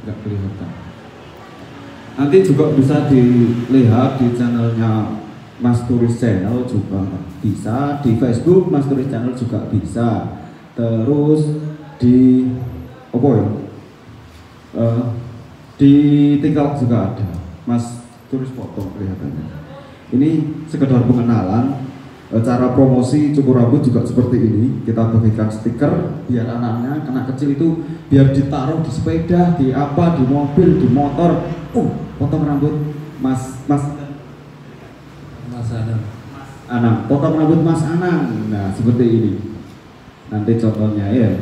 nggak kelihatan. Nanti juga bisa dilihat di channelnya Mas Turis Channel juga bisa, di Facebook Mas Turis Channel juga bisa, terus di apa ya, di TikTok juga ada Mas Turis Foto kelihatannya. Ini sekedar pengenalan. Cara promosi cukur rambut juga seperti ini. Kita bagikan stiker biar anaknya, anak kecil itu biar ditaruh di sepeda, di apa, di mobil, di motor. Potong rambut Mas Anang, potong rambut Mas Anang. Nah, seperti ini. Nanti contohnya ya.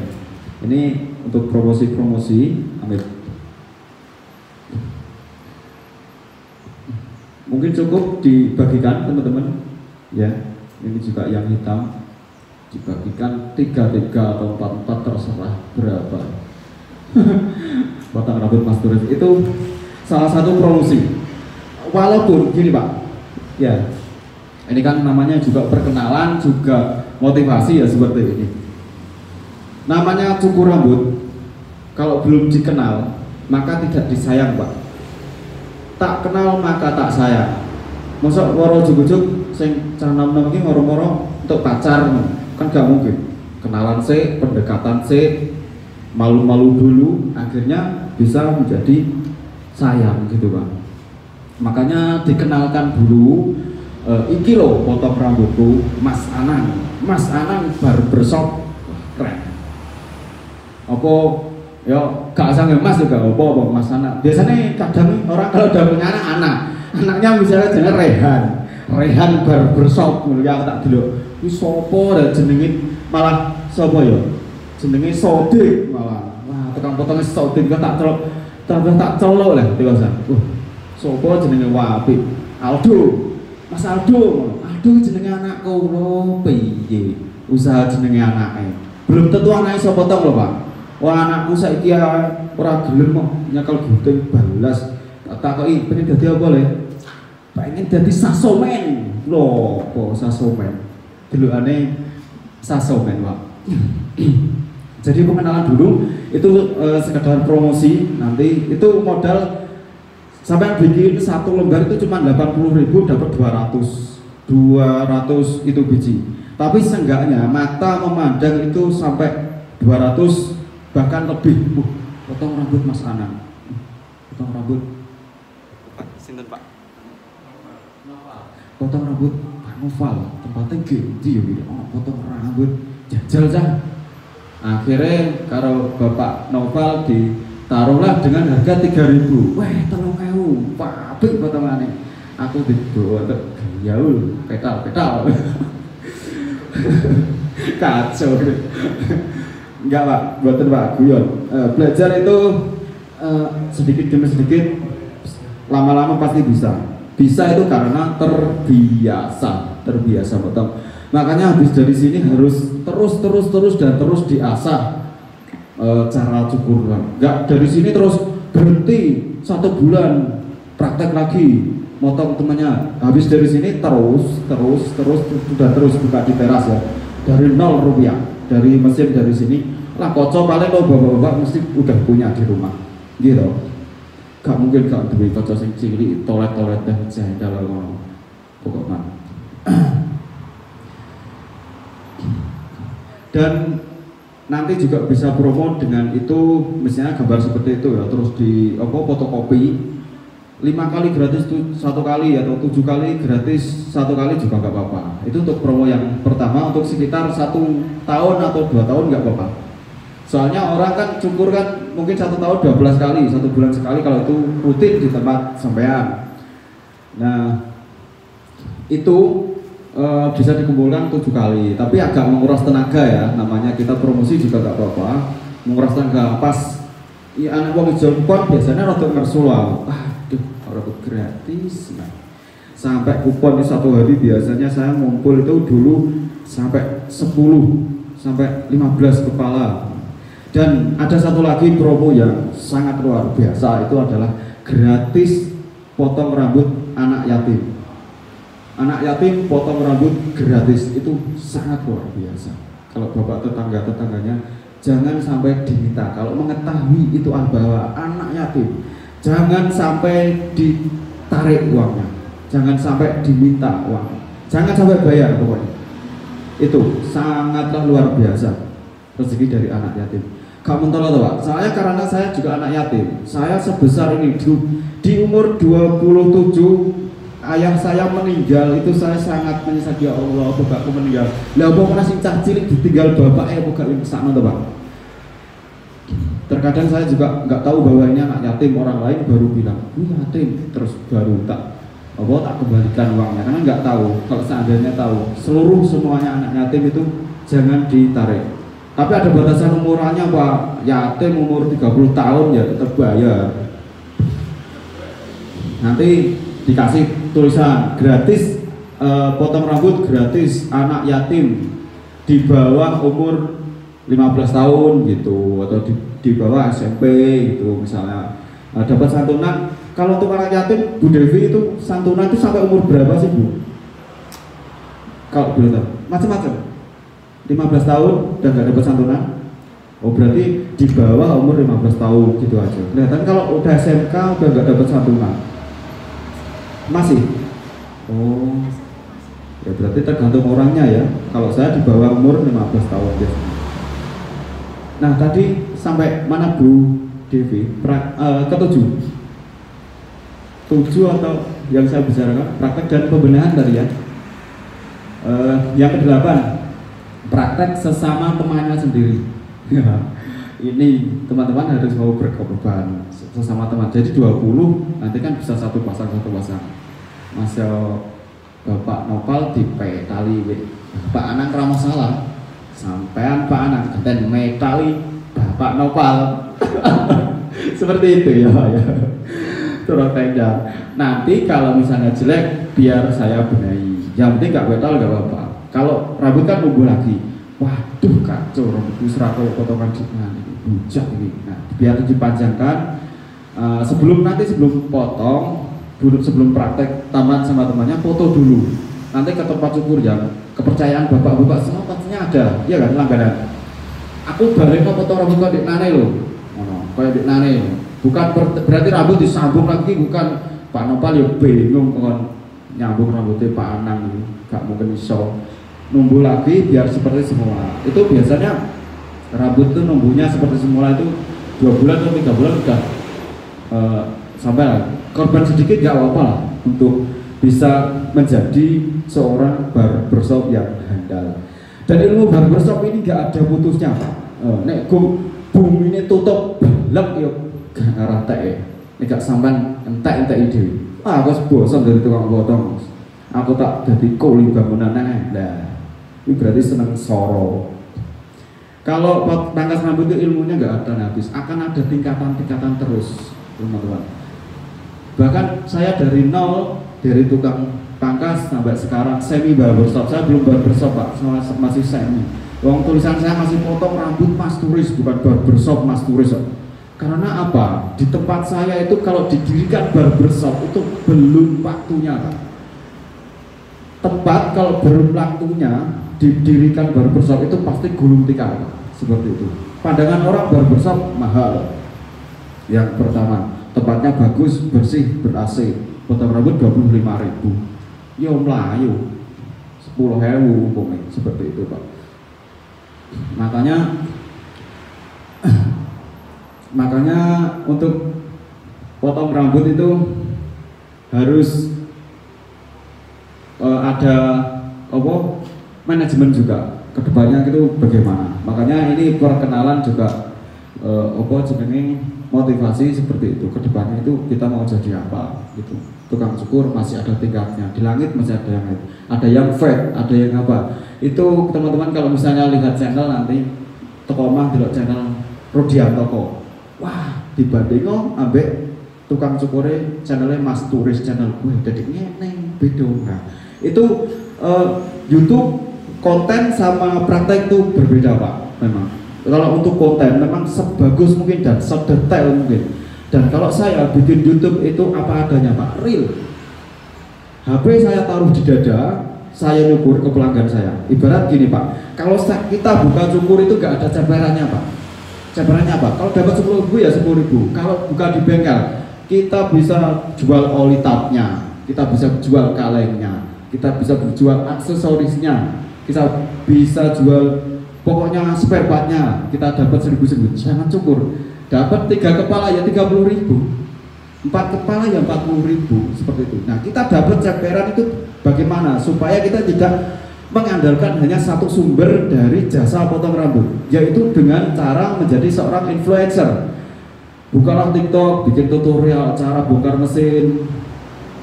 Ini untuk promosi-promosi. Ambil. Mungkin cukup dibagikan teman-teman. Ya. Ini juga yang hitam dibagikan 3 atau 4 terserah berapa. Potong rambut Mas Turis itu salah satu promosi. Walaupun gini Pak, ya ini kan namanya juga perkenalan, juga motivasi ya seperti ini. Namanya cukur rambut, kalau belum dikenal maka tidak disayang Pak. Tak kenal maka tak sayang. Masa waro jujuk sing nom-nom iki moro-moro untuk pacar kan gak mungkin. Kenalan sih, pendekatan sih, malu-malu dulu, akhirnya bisa menjadi sayang gitu Pak. Makanya dikenalkan dulu, iki loh potong rambutku Mas Anang barbershop. Keren. Apa ya gak sange Mas juga apa Mas Anang. Biasanya kadang orang kalau udah punya anaknya misalnya jenenge Rehan barbershop ngono ya tak delok. Iki sapa dan jenenge malah sapa ya? Jenenge Sodik malah. Wah, tukang potongnya Sodik tak celok lah dikosan. Sapa jenenge apik? Aldo. Mas Aldo. Aldo jenenge anakku lho piye? Usaha jenenge anake. Belum tentu anake iso potong lho, Pak. Wah, anakku saiki ora gelem kok nyekel gunting balas. Tak takoki pengen dadi apa le? Pengen dadi sasomen. Lho, kok sasomen? Delokane sasomen, Pak. Jadi pengenalan dulu itu sekedar promosi. Nanti itu modal sampai bikin satu lembar itu cuma 80.000 dapat 200 itu biji. Tapi seenggaknya mata memandang itu sampai 200 bahkan lebih. Potong rambut Mas Anang. Potong rambut. Sinten Pak? Potong rambut Pak Noval. Tempatnya gede ya gitu. Oh, potong rambut jajal cah. Akhirnya kalau Bapak Noval ditaruhlah dengan harga 3.000. Weh, 3.000. Pak, apik potongannya. Aku dibawa gaul, petal. Kacau. Enggak Pak, buatan Pak guyon. Belajar itu sedikit demi sedikit, lama-lama pasti bisa. Bisa itu karena terbiasa potong. Makanya habis dari sini harus terus diasah cara cukur. Enggak dari sini terus berhenti 1 bulan praktek lagi motong temannya. Habis dari sini terus buka di teras ya. Dari 0 rupiah, dari mesin dari sini lah kocok paling lo bapak-bapak mesti udah punya di rumah gitu. Gak mungkin gak duwe kocok sing cilik tolet-tolet dan jendal ngono pokoknya. Dan nanti juga bisa promo dengan itu, misalnya gambar seperti itu ya, terus di fotokopi 5 kali gratis tuh 1 kali atau 7 kali gratis 1 kali juga nggak apa-apa. Itu untuk promo yang pertama, untuk sekitar 1 tahun atau 2 tahun nggak apa-apa. Soalnya orang kan cukur kan mungkin 1 tahun 12 kali, 1 bulan sekali kalau itu rutin di tempat sampean. Nah itu bisa dikumpulkan 7 kali, tapi agak menguras tenaga ya. Namanya kita promosi juga nggak apa-apa, menguras tenaga. Pas ya anak wong jompon biasanya rada ngersul. Aduh, rada gratis. Nah, sampai kupon di 1 hari biasanya saya ngumpul itu dulu sampai 10 sampai 15 kepala. Dan ada satu lagi promo yang sangat luar biasa, itu adalah gratis potong rambut anak yatim. Anak yatim potong rambut gratis, itu sangat luar biasa. Kalau bapak tetangganya jangan sampai diminta. Kalau mengetahui itu bahwa anak yatim, jangan sampai ditarik uangnya, jangan sampai diminta uang, jangan sampai bayar pokoknya. Itu sangatlah luar biasa rezeki dari anak yatim. Kamu tahu Pak, saya karena saya juga anak yatim, saya sebesar ini di umur 27 ayah saya meninggal, itu saya sangat menyesal, ya Allah bapakku meninggal. Lah apa masih cah cilik ditinggal bapaknya apa gak sana tuh Pak. Terkadang saya juga nggak tahu bahwa ini anak yatim, orang lain baru bilang yatim, terus baru tak kembalikan uangnya, karena nggak tahu. Kalau seandainya tahu seluruh semuanya anak yatim itu jangan ditarik. Tapi ada batasan umurannya Pak, yatim umur 30 tahun ya tetap bayar. Nanti dikasih tulisan gratis, potong rambut gratis anak yatim di bawah umur 15 tahun gitu, atau di bawah SMP gitu misalnya. Dapat santunan. Kalau untuk anak yatim, Bu Devi itu santunan itu sampai umur berapa sih Bu? Kalau boleh tahu, macam-macam. 15 tahun dan nggak dapat santunan. Oh berarti di bawah umur 15 tahun gitu aja. Kelihatan kalau udah SMK udah nggak dapat santunan. Masih? Oh, ya berarti tergantung orangnya ya. Kalau saya di bawah umur 15 tahun biasanya. Nah tadi sampai mana Bu Devi? Ketujuh. 7 atau yang saya bicarakan praktek dan pembenahan tadi ya. Yang ke-8, praktek sesama temannya sendiri. Ini teman-teman harus mau berkorban sesama teman. Jadi 20 nanti kan bisa satu pasang. Masya Bapak Nopal di tali Pak Anang kera masalah. Sampean Pak Anang kenten metali Bapak Nopal. Seperti itu ya. Turun tenda. Nanti kalau misalnya jelek biar saya benahi. Yang penting nggak betal nggak apa-apa. Kalau rambut kan tumbuh lagi. Waduh kacau rambutku serako potongan bujak ini. Nah biar dipanjangkan. Sebelum potong, sebelum praktek taman sama temannya foto dulu. Nanti ke tempat cukur yang kepercayaan bapak-bapak semua pastinya ada. Iya kan langganan. Aku balik mau potong rambut kok di nane loh. Kayak di nane. Bukan berarti rambut disambung lagi, bukan. Pak Nopal ya bingung kan nyambung rambutnya Pak Anang, gak mungkin iso numbuh lagi biar seperti semula. Itu biasanya rambut itu numbuhnya seperti semula itu 2 bulan atau 3 bulan udah sampai korban sedikit gak apa-apa lah untuk bisa menjadi seorang barbershop yang handal. Dan ilmu barbershop ini gak ada putusnya Pak. Nek bumi ini tutup belak yuk arah teh, ini gak sampan entek ide. Aku bosan dari tukang potong. Aku tak jadi kuli bangunan nah. Ini berarti senang soro. Kalau pangkas rambut itu ilmunya nggak ada habis, akan ada tingkatan-tingkatan terus, teman-teman. Bahkan saya dari nol, dari tukang pangkas sampai sekarang semi barbershop. Saya belum barbershop Pak, masih semi. Wong tulisan saya masih potong rambut Mas Turis, bukan barbershop Mas Turis. Karena apa? Di tempat saya itu kalau didirikan barbershop itu belum waktunya Pak. Tepat kalau belum waktunya didirikan barbershop itu pasti gulung tikar Pak. Seperti itu. Pandangan orang barbershop mahal. Yang pertama, tempatnya bagus, bersih, ber-AC. Potong rambut 25.000. Ya melayu 10.000 umpamanya seperti itu Pak. Makanya untuk potong rambut itu harus ada manajemen juga kedepannya itu bagaimana. Makanya ini perkenalan juga motivasi seperti itu. Kedepannya itu kita mau jadi apa gitu. Tukang cukur masih ada tingkatnya, di langit masih ada yang fat, ada yang apa. Itu teman-teman kalau misalnya lihat channel nanti toko omah delok channel Rudiantoko. Wah, dibanding ambek tukang cukure channelnya Mas Turis channel gue jadi ngene beda. Nah, itu YouTube konten sama praktek itu berbeda Pak. Memang kalau untuk konten memang sebagus mungkin dan sedetail mungkin. Dan kalau saya bikin YouTube itu apa adanya Pak, real. HP saya taruh di dada, saya nyukur ke pelanggan saya. Ibarat gini Pak, kalau kita buka cukur itu nggak ada cabarannya Pak. Cabarannya apa? Kalau dapat 10.000 ya 10.000. Kalau buka di bengkel, kita bisa jual oli tapnya, kita bisa jual kalengnya, kita bisa jual aksesorisnya, kita bisa jual pokoknya spare partnya. Kita dapat 1.000. Jangan cukur. Dapat 3 kepala ya 30.000. 4 kepala ya 40.000 seperti itu. Nah, kita dapat ceperan itu bagaimana supaya kita tidak mengandalkan hanya satu sumber dari jasa potong rambut, yaitu dengan cara menjadi seorang influencer. Bukalah TikTok, bikin tutorial cara bongkar mesin,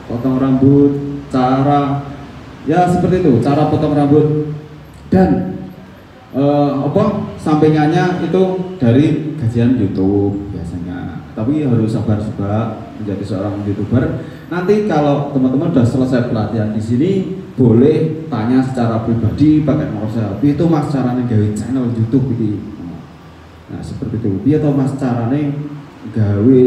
potong rambut, cara ya seperti itu, cara potong rambut, dan sampingannya itu dari gajian YouTube biasanya. Tapi harus sabar juga menjadi seorang YouTuber. Nanti kalau teman-teman sudah selesai pelatihan di sini, boleh tanya secara pribadi pakai nomor saya. Itu Mas caranya gawe channel YouTube ini. Nah seperti itu. Dia tahu Mas caranya gawe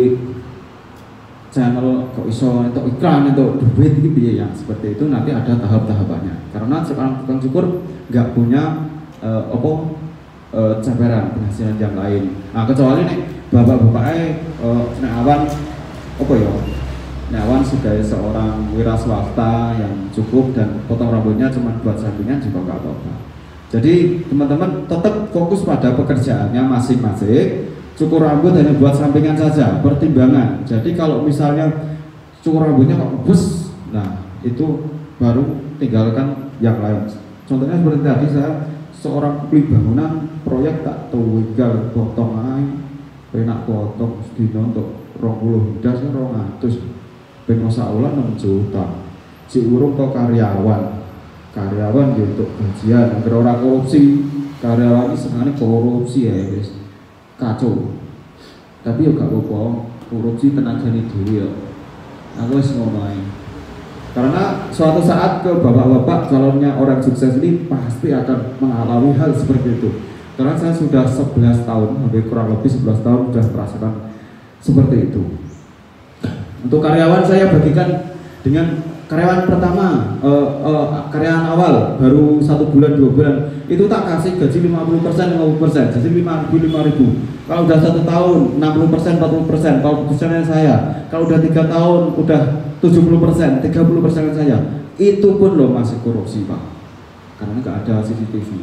channel kok iso itu iklan itu duit gitu ya. Yang seperti itu nanti ada tahap-tahapannya. Karena sekarang tukang cukur nggak punya cabaran penghasilan yang lain. Nah kecuali nih bapak-bapaknya Awan Awan sebagai seorang wira swasta yang cukup dan potong rambutnya cuma buat sampingan juga nggak apa-apa. Jadi teman-teman tetap fokus pada pekerjaannya masing-masing. Cukur rambut hanya buat sampingan saja, pertimbangan. Jadi kalau misalnya cukur rambutnya kok bus, nah itu baru tinggalkan yang lain. Contohnya seperti tadi saya seorang kuli bangunan proyek tak tinggal potong aja, penak potong sedino untuk 20 das 200 ben saulan 6 juta. Si urung ke karyawan ya untuk gajian, agar orang korupsi, karyawan ini senangnya korupsi ya guys, kacau. Tapi ya gak apa-apa, korupsi tenaga ini dulu ya. Aku wis ngono ae. Karena suatu saat ke bapak-bapak calonnya orang sukses ini pasti akan mengalami hal seperti itu. Karena saya sudah 11 tahun, hampir kurang lebih 11 tahun sudah merasakan seperti itu. Untuk karyawan saya bagikan dengan karyawan pertama, karyawan awal baru 1 bulan 2 bulan itu tak kasih gaji 50% 50%, jadi 5.000. Kalau udah 1 tahun 60% 40%, kalau persennya saya. Kalau udah 3 tahun udah 70%, 30% saya. Itu pun loh masih korupsi Pak, karena nggak ada CCTV.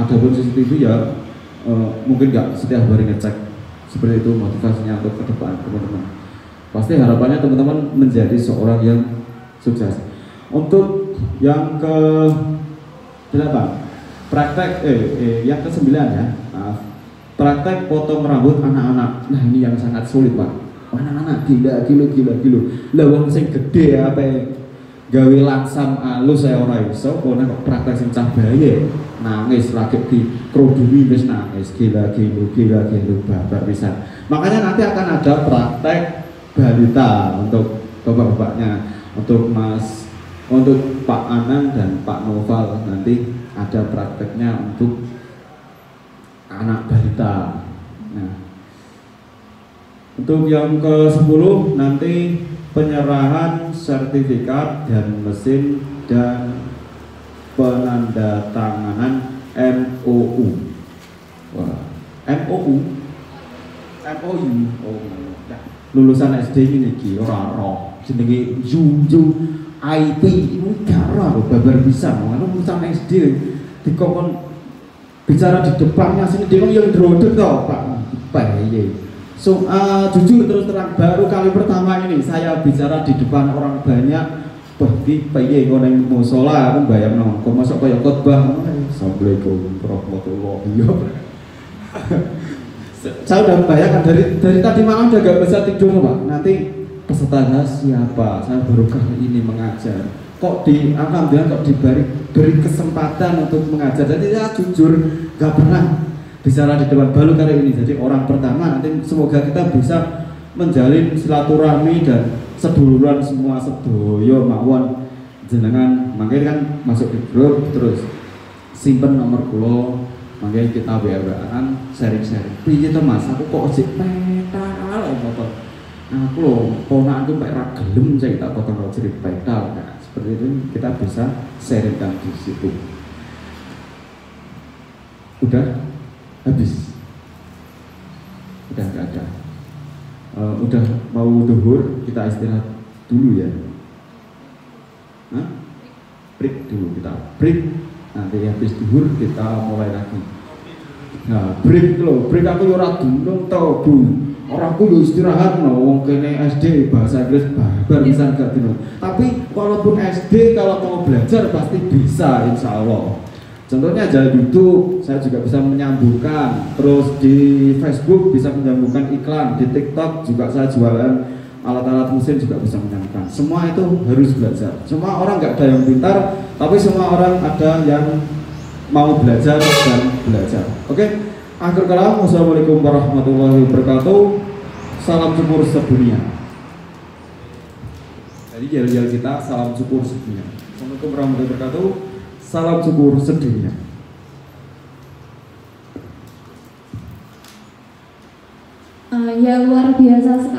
Ada pun CCTV ya mungkin nggak setiap hari ngecek. Seperti itu motivasinya untuk ke depan teman-teman. Pasti harapannya teman-teman menjadi seorang yang sukses. Untuk yang ke-8 praktek yang ke-9 ya, maaf. Praktek potong rambut anak-anak. Nah ini yang sangat sulit Pak. Anak-anak gila. Lah wong sing gede apa gawe langsam alus saya ora iso, kok nek praktek sing cah bayi nangis lagi di kerudungi wis nangis gila babar pisan. Makanya nanti akan ada praktek balita untuk bapak-bapaknya, untuk Pak Anang dan Pak Noval nanti ada prakteknya untuk anak balita. Nah, untuk yang ke-10 nanti penyerahan sertifikat dan mesin dan penandatanganan MOU. Wah, MOU, lulusan SD ini ora roh, jenenge UUIP ini gak roh babar bisa, lulusan SD dikon bicara di depannya sini dia yang drodek toh Pak. So jujur terus terang baru kali pertama ini saya bicara di depan orang banyak. Bagi piye ngono ning musala aku bayangno kok masuk kaya khotbah. Assalamualaikum warahmatullahi wabarakatuh. Saya udah bayangkan dari tadi malam udah gak bisa tidur Pak. Nanti pesertanya siapa? Saya baru kali ini mengajar. Kok alhamdulillah kok diberi kesempatan untuk mengajar. Jadi saya jujur gak pernah bicara di depan baru kali ini. Jadi orang pertama nanti semoga kita bisa menjalin silaturahmi dan seduluran semua sedoyo mawon jenengan. Makanya kan masuk di grup terus simpen nomor kula, makanya kita WA-an sharing-sharing. Piye to Mas, aku kok ojek pedal motor. Aku lho ponakanku mek ra gelem sing tak potong ojek pedal. Nah, seperti itu kita bisa sharingkan di situ. Udah habis, udah nggak ada. Udah mau duhur, kita istirahat dulu ya. Break dulu, kita break. Nanti habis duhur kita mulai lagi. Nah, break loh, break aku ora dunung tau Bu. Orang aku istirahat no, wong kene SD bahasa Inggris babar bisa gak dunung. Tapi walaupun SD kalau mau belajar pasti bisa insya Allah. Contohnya aja di YouTube, saya juga bisa menyambungkan. Terus di Facebook bisa menyambungkan iklan, di TikTok juga saya jualan alat-alat mesin juga bisa menyambungkan. Semua itu harus belajar. Semua orang nggak ada yang pintar, tapi semua orang ada yang mau belajar dan belajar. Oke, akhir kalam, wassalamualaikum warahmatullahi wabarakatuh. Salam syukur sedunia. Jadi yel-yel kita salam syukur sedunia. Assalamualaikum warahmatullahi wabarakatuh. Salam syukur sedunia. Ya luar biasa sekali.